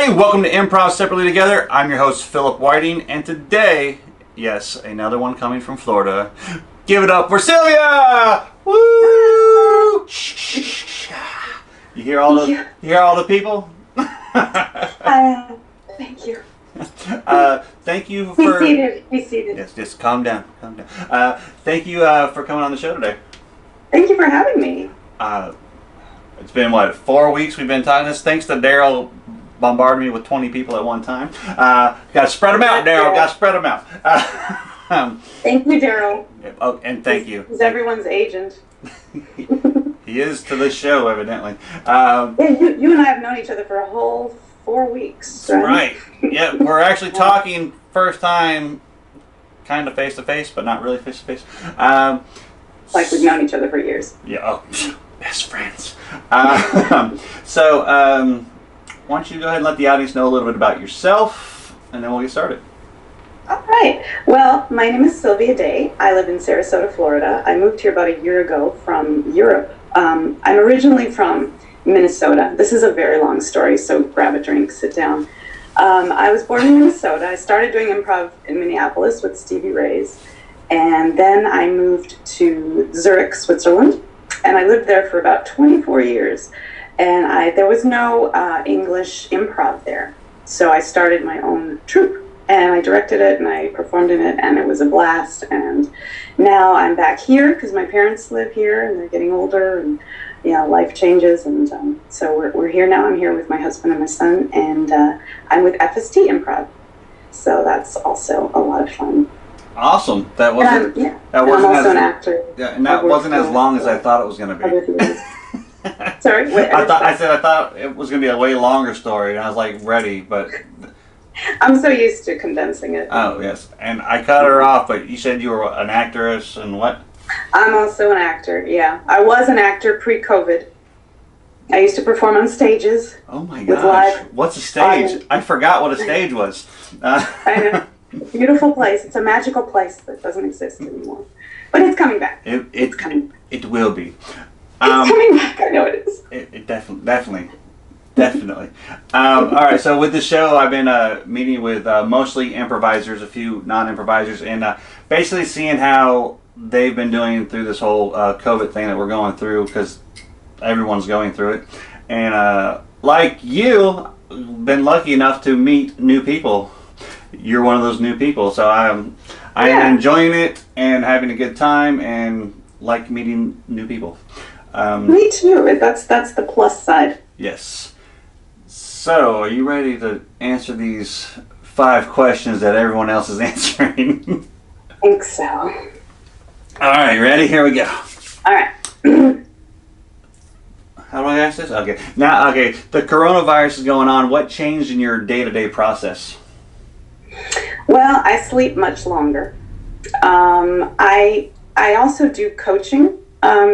everybody. Welcome to Improv Separately Together. I'm your host, Philip Whiting, and today, yes, another one coming from Florida. Give it up for Sylvia! Woo! You hear all the people? Thank you. Thank you for... Be seated. Yes, just calm down. Thank you for coming on the show today. Thank you for having me. It's been, 4 weeks we've been talking this. Thanks to Daryl bombarding me with 20 people at one time. Got to spread them out, Daryl. Got to spread them out. Thank you, Daryl. Oh, and thank you. He's everyone's agent. He is to this show, evidently. Yeah, you and I have known each other for a whole 4 weeks. Right. Yeah, we're actually talking first time, kind of face to face, but not really face to face. Like we've known each other for years. Yeah. Oh, best friends. So, why don't you go ahead and let the audience know a little bit about yourself, and then we'll get started. All right. Well, my name is Sylvia Day. I live in Sarasota, Florida. I moved here about a year ago from Europe. I'm originally from Minnesota. This is a very long story, so grab a drink, sit down. I was born in Minnesota. I started doing improv in Minneapolis with Stevie Ray's, and then I moved to Zurich, Switzerland, and I lived there for about 24 years. And there was no English improv there, so I started my own troupe. And I directed it, and I performed in it, and it was a blast. And now I'm back here because my parents live here, and they're getting older, and life changes. And so we're here now. I'm here with my husband and my son, and I'm with FST Improv. So that's also a lot of fun. Awesome. That wasn't. I'm also an actor. Yeah, and that wasn't as long as I thought it was going to be. Sorry. I thought it was going to be a way longer story, and I was like ready, but. I'm so used to condensing it. Oh, yes. And I cut her off, but you said you were an actress and what? I'm also an actor, yeah. I was an actor pre-COVID. I used to perform on stages. Oh my gosh. What's a stage? I forgot what a stage was. I know. Beautiful place. It's a magical place that doesn't exist anymore. But it's coming back. It's coming back. It will be. It's coming back. I know it is. It definitely. All right, so with the show, I've been meeting with mostly improvisers, a few non-improvisers, and basically seeing how they've been doing through this whole COVID thing that we're going through, because everyone's going through it. And like you, been lucky enough to meet new people. You're one of those new people, so I am enjoying it and having a good time and like meeting new people. Me too. That's the plus side. Yes. So, are you ready to answer these 5 questions that everyone else is answering? I think so. All right, ready? Here we go. All right. How do I ask this? Okay. Now, the coronavirus is going on. What changed in your day-to-day process? Well, I sleep much longer. I also do coaching.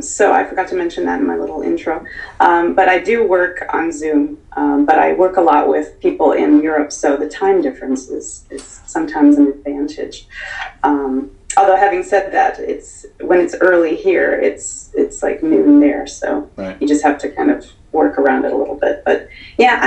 So I forgot to mention that in my little intro. But I do work on Zoom. But I work a lot with people in Europe, so the time difference is sometimes an advantage. Although having said that, when it's early here, it's like noon there, so right. You just have to kind of work around it a little bit. But yeah,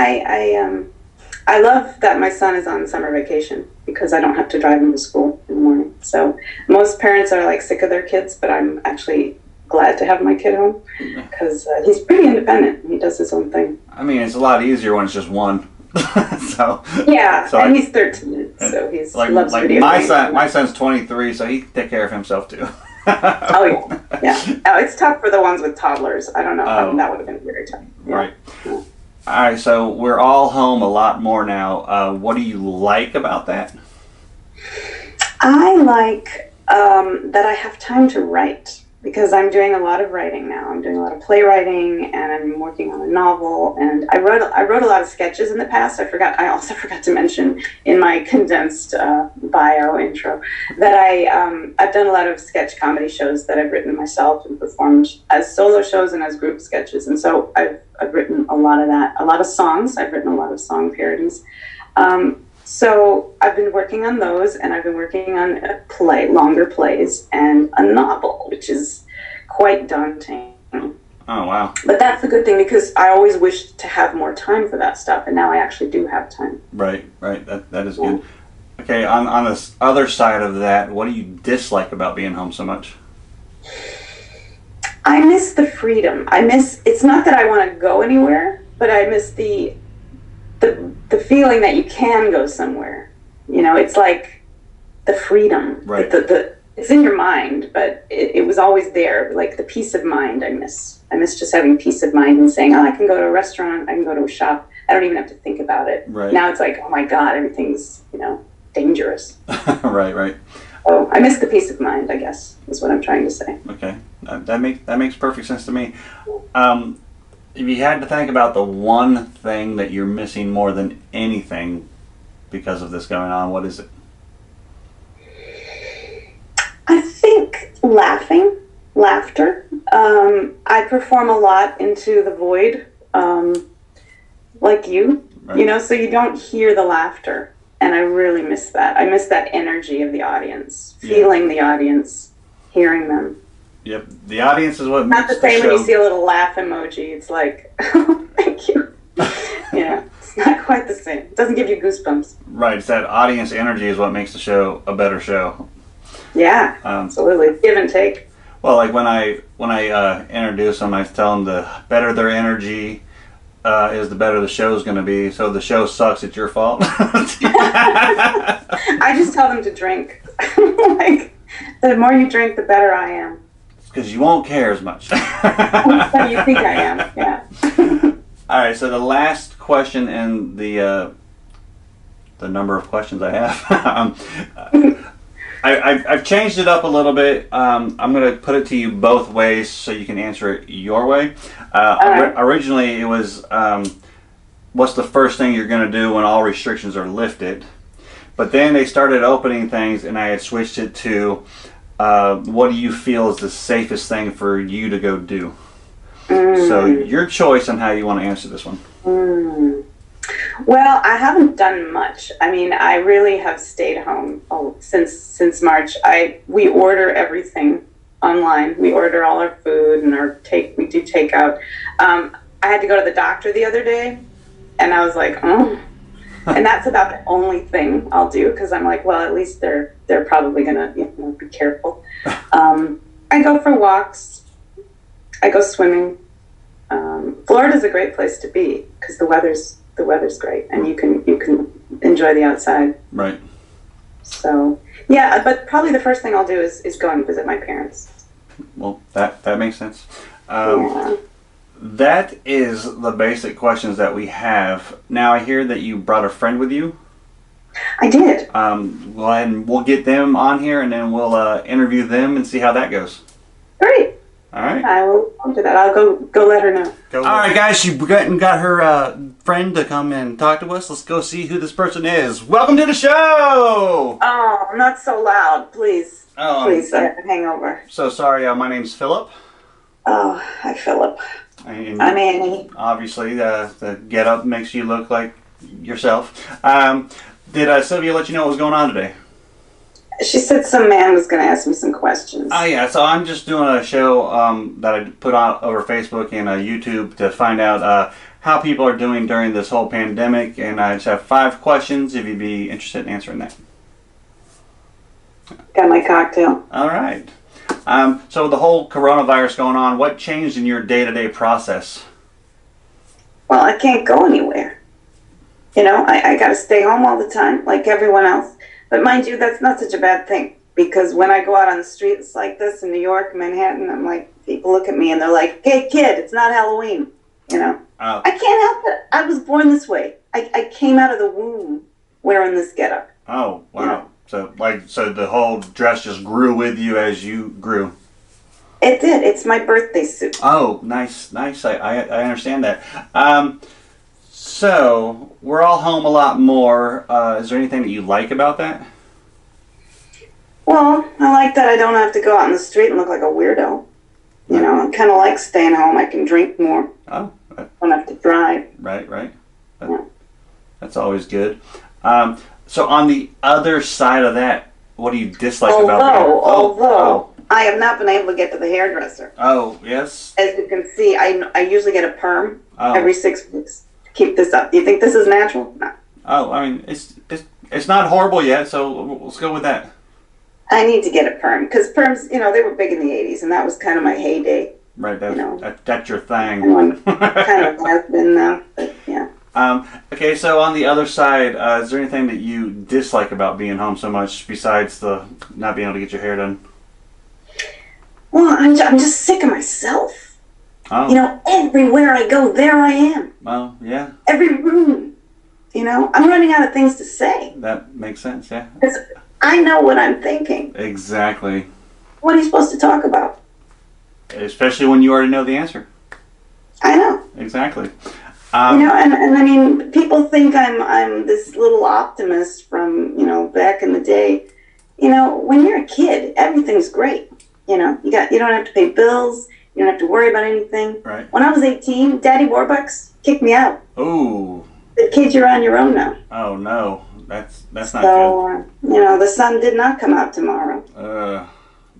I love that my son is on summer vacation because I don't have to drive him to school in the morning. So most parents are like sick of their kids, but I'm actually glad to have my kid home because he's pretty independent. He does his own thing. I mean, it's a lot easier when it's just one. And he's 13, so he's loves video games. My son's 23, so he can take care of himself too. Oh yeah. Oh, it's tough for the ones with toddlers. I don't know. That would have been very tough. Yeah. Right. Yeah. All right. So we're all home a lot more now. What do you like about that? I like that I have time to write. Because I'm doing a lot of writing now. I'm doing a lot of playwriting, and I'm working on a novel. And I wrote a lot of sketches in the past. I also forgot to mention in my condensed bio intro that I've done a lot of sketch comedy shows that I've written myself and performed as solo shows and as group sketches. And so I've written a lot of that. A lot of songs. I've written a lot of song parodies. So I've been working on those, and I've been working on longer plays, and a novel, which is quite daunting. Oh, wow. But that's the good thing, because I always wished to have more time for that stuff, and now I actually do have time. Right. That is good. Okay, on the other side of that, what do you dislike about being home so much? I miss the freedom. It's not that I want to go anywhere, but I miss the feeling that you can go somewhere. It's like the freedom. Right. It's in your mind, but it was always there. Like the peace of mind I miss. I miss just having peace of mind and saying, oh, I can go to a restaurant, I can go to a shop. I don't even have to think about it. Right. Now it's like, oh my God, everything's, dangerous. Right. Oh, I miss the peace of mind, I guess, is what I'm trying to say. Okay. That makes perfect sense to me. If you had to think about the one thing that you're missing more than anything because of this going on, what is it? I think laughter. I perform a lot into the void, like you, Right. so you don't hear the laughter. And I really miss that. I miss that energy of the audience, feeling the audience, hearing them. Yep. The audience is what Not makes the same show. when you see a little laugh emoji. It's like, oh, thank you. It's not quite the same. It doesn't give you goosebumps. Right. It's that audience energy is what makes the show a better show. Yeah, absolutely. Give and take. Well, like when I introduce them, I tell them the better their energy is, the better the show's going to be. So if the show sucks, it's your fault. I just tell them to drink. Like, the more you drink, the better I am. Because you won't care as much. So you think I am, yeah. All right, so the last question in the number of questions I have. I've changed it up a little bit. I'm going to put it to you both ways so you can answer it your way. Originally, it was what's the first thing you're going to do when all restrictions are lifted? But then they started opening things, and I had switched it to what do you feel is the safest thing for you to go do? So your choice on how you want to answer this one. Well, I haven't done much. I mean, I really have stayed home since March. We order everything online. We order all our food and we do takeout. I had to go to the doctor the other day, and I was like, oh. And that's about the only thing I'll do, because I'm like, well, at least they're probably gonna be careful. I go for walks. I go swimming. Florida's a great place to be because the weather's great, and you can enjoy the outside. Right. So yeah, but probably the first thing I'll do is go and visit my parents. Well, that makes sense. That is the basic questions that we have. Now I hear that you brought a friend with you. I did. Go ahead and we'll get them on here, and then we'll interview them and see how that goes. Great. All right. I will do that. I'll go let her know. All right, guys. She got her friend to come and talk to us. Let's go see who this person is. Welcome to the show. Oh, not so loud, please. Oh, please, I have a hangover. So sorry. My name's Philip. Oh, hi, Philip. And I'm Annie. obviously, the get-up makes you look like yourself. Did Sylvia let you know what was going on today? She said some man was going to ask me some questions. Oh, yeah. So I'm just doing a show that I put on over Facebook and YouTube to find out how people are doing during this whole pandemic. And I just have 5 questions if you'd be interested in answering that. Got my cocktail. All right. So with the whole coronavirus going on, what changed in your day-to-day process? Well, I can't go anywhere. I got to stay home all the time, like everyone else. But mind you, that's not such a bad thing, because when I go out on the streets like this in New York, Manhattan, I'm like, people look at me and they're like, hey, kid, it's not Halloween. I can't help it. I was born this way. I came out of the womb wearing this getup. Oh, wow. So the whole dress just grew with you as you grew. It did. It's my birthday suit. Oh, nice. I understand that. So we're all home a lot more. Is there anything that you like about that? Well, I like that I don't have to go out in the street and look like a weirdo. I kind of like staying home. I can drink more. Oh, I don't have to drive. Right. Yeah. That's always good. So on the other side of that, what do you dislike about being? Although I have not been able to get to the hairdresser. Oh, yes. As you can see, I usually get a perm Oh. every 6 weeks to keep this up. Do you think this is natural? No. Oh, I mean, it's not horrible yet, so let's go with that. I need to get a perm because perms, they were big in the 80s, and that was kind of my heyday. Right, You that's your thing. Everyone kind of has been now, but yeah. Okay, so on the other side, is there anything that you dislike about being home so much besides the not being able to get your hair done? Well, I'm just sick of myself. Oh. Everywhere I go, there I am. Well, yeah. Every room. I'm running out of things to say. That makes sense, yeah. Because I know what I'm thinking. Exactly. What are you supposed to talk about? Especially when you already know the answer. I know. Exactly. And I mean, people think I'm this little optimist from, back in the day. When you're a kid, everything's great. You don't have to pay bills. You don't have to worry about anything. Right. When I was 18, Daddy Warbucks kicked me out. Ooh. The kids, you're on your own now. Oh no, that's not good. So, the sun did not come out tomorrow.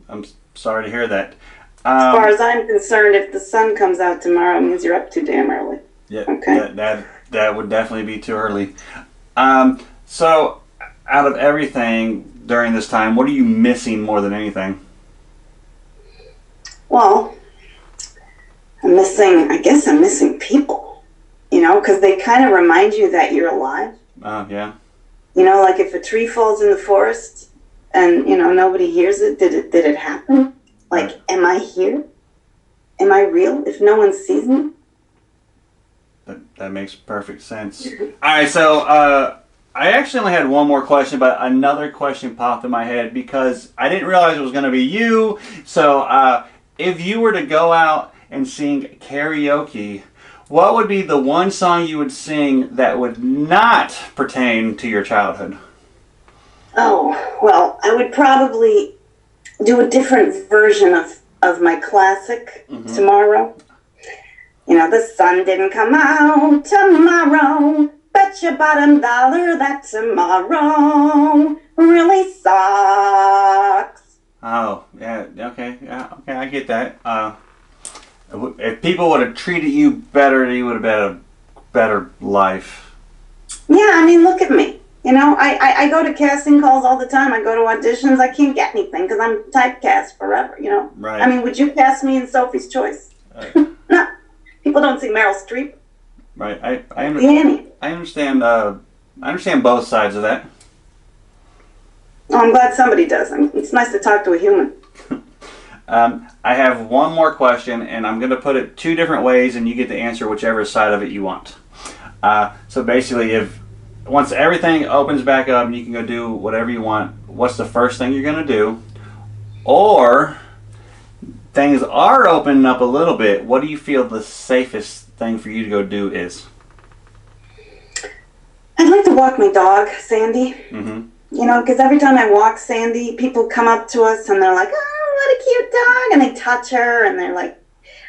I'm sorry to hear that. As far as I'm concerned, if the sun comes out tomorrow, it means you're up too damn early. Yeah. Okay. That would definitely be too early. So, out of everything during this time, what are you missing more than anything? Well, I'm missing people, because they kind of remind you that you're alive. Oh, yeah. Like if a tree falls in the forest and, nobody hears it, did it happen? Like, Right. Am I here? Am I real if no one sees me? That makes perfect sense. All right, so I actually only had one more question, but another question popped in my head because I didn't realize it was going to be you. So if you were to go out and sing karaoke, what would be the one song you would sing that would not pertain to your childhood? Oh, well, I would probably do a different version of my classic tomorrow. The sun didn't come out tomorrow. Bet your bottom dollar that tomorrow really sucks. Oh, yeah, okay, I get that. If people would have treated you better, you would have had a better life. Yeah, I mean, look at me. I go to casting calls all the time. I go to auditions. I can't get anything because I'm typecast forever, Right. I mean, would you cast me in Sophie's Choice? No. People don't see Meryl Streep. Right. I understand. I understand both sides of that. Oh, I'm glad somebody does. It's nice to talk to a human. I have one more question, and I'm going to put it two different ways, and you get to answer whichever side of it you want. So basically, once everything opens back up and you can go do whatever you want, what's the first thing you're going to do? Or things are opening up a little bit, what do you feel the safest thing for you to go do is? I'd like to walk my dog, Sandy. Mm-hmm. Because every time I walk Sandy, people come up to us and they're like, "Oh, what a cute dog," and they touch her and they're like,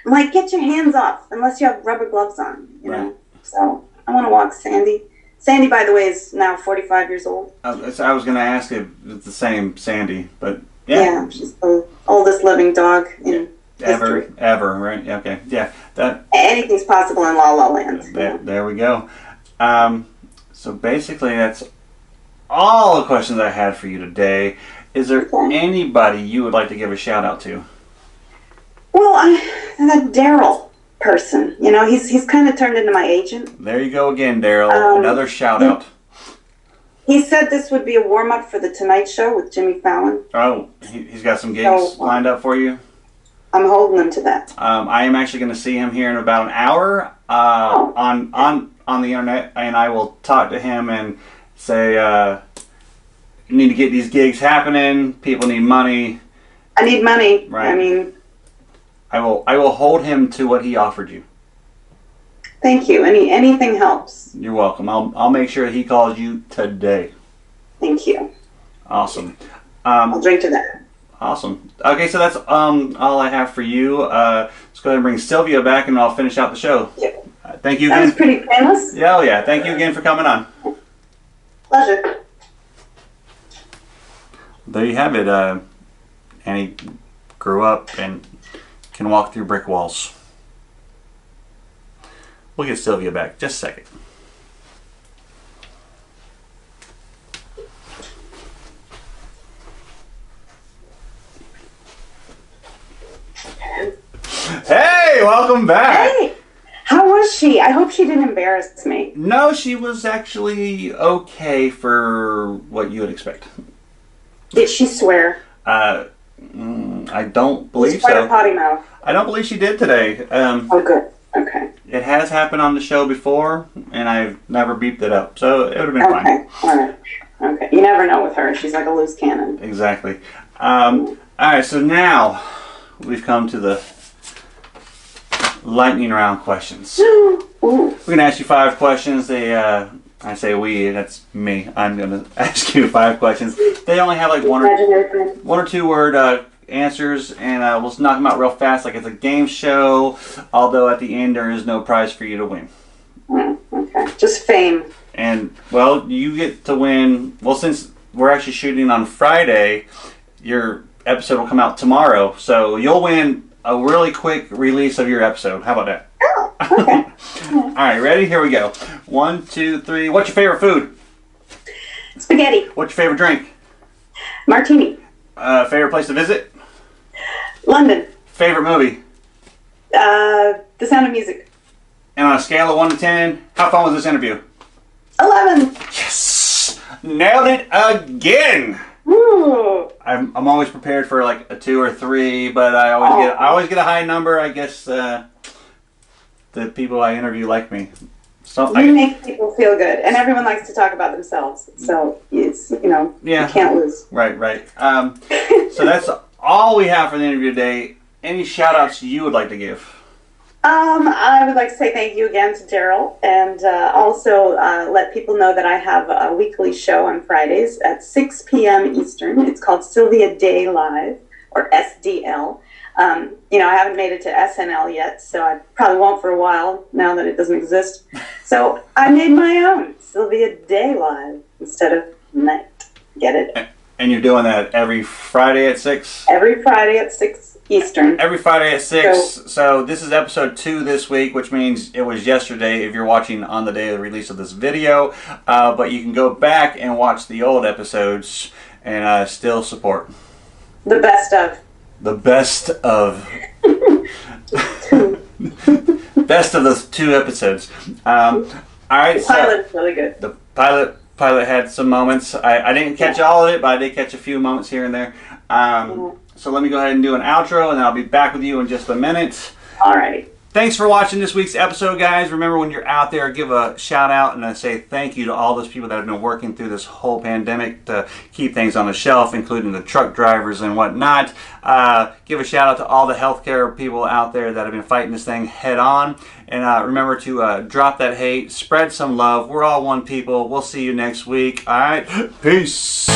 "I'm like, get your hands off unless you have rubber gloves on." Right. So I want to walk Sandy. Sandy, by the way, is now 45 years old. I was going to ask if it's the same Sandy, but yeah. Yeah, she's the oldest living dog in history. Ever, right? Okay, yeah. Anything's possible in La La Land. There we go. So basically, that's all the questions I had for you today. Is there anybody you would like to give a shout out to? Well, that Daryl person. He's kind of turned into my agent. There you go again, Daryl. Another shout out. He said this would be a warm up for the Tonight Show with Jimmy Fallon. Oh, he's got some gigs lined up for you. I'm holding him to that. I am actually going to see him here in about an hour on the internet, and I will talk to him and say, you need to get these gigs happening. People need money. I need money. Right. I mean, I will hold him to what he offered you. Thank you. Anything helps. You're welcome. I'll make sure he calls you today. Thank you. Awesome. I'll drink to that. Awesome. Okay, so that's all I have for you. Let's go ahead and bring Sylvia back, and I'll finish out the show. Yep. Thank you That again. was pretty painless. Yeah, oh yeah. Thank you again for coming on. Pleasure. There you have it. Any grew up and can walk through brick walls. We'll get Sylvia back. Just a second. Hey, welcome back. Hey, how was she? I hope she didn't embarrass me. No, she was actually okay for what you would expect. Did she swear? I don't believe Quite a so. potty mouth. I don't believe she did today. Oh, good. Okay. It has happened on the show before, and I've never beeped it up, so it would have been fine. Okay. All right. Okay. You never know with her. She's like a loose cannon. Exactly. All right, so now we've come to the lightning round questions. Ooh. We're going to ask you 5 questions. I say we, that's me. I'm going to ask you 5 questions. They only have like one or two word answers, and we'll just knock them out real fast like it's a game show, although at the end there is no prize for you to win. Okay. Just fame. And, well, you get to win. Well, since we're actually shooting on Friday, your episode will come out tomorrow, so you'll win a really quick release of your episode. How about that? Oh, okay. All right, ready? Here we go. 1, 2, 3. What's your favorite food? Spaghetti. What's your favorite drink? Martini. Favorite place to visit? London. Favorite movie? The Sound of Music. And on a scale of 1 to 10, how fun was this interview? 11. Yes! Nailed it again! Ooh. I'm always prepared for like a 2 or 3, but I always get a high number. I guess the people I interview like me. So You make people feel good, and everyone likes to talk about themselves. So it's you can't lose. Right. So that's all we have for the interview today. Any shout outs you would like to give? I would like to say thank you again to Daryl, and also let people know that I have a weekly show on Fridays at 6 p.m. Eastern. It's called Sylvia Day Live, or SDL. I haven't made it to SNL yet, so I probably won't for a while now that it doesn't exist. So I made my own, Sylvia Day Live, instead of night. Get it? And you're doing that every Friday at 6? Every Friday at 6 Eastern. Every Friday at 6. So this is episode 2 this week, which means it was yesterday if you're watching on the day of the release of this video. But you can go back and watch the old episodes and still support. The best of. The best of... best of the 2 episodes. All right, the pilot's really good. The pilot had some moments. I didn't catch all of it, but I did catch a few moments here and there. So let me go ahead and do an outro, and then I'll be back with you in just a minute. All right. Thanks for watching this week's episode, guys. Remember, when you're out there, give a shout out and I say thank you to all those people that have been working through this whole pandemic to keep things on the shelf, including the truck drivers and whatnot. Give a shout out to all the healthcare people out there that have been fighting this thing head on. And remember to drop that hate, spread some love. We're all one people. We'll see you next week. All right, peace.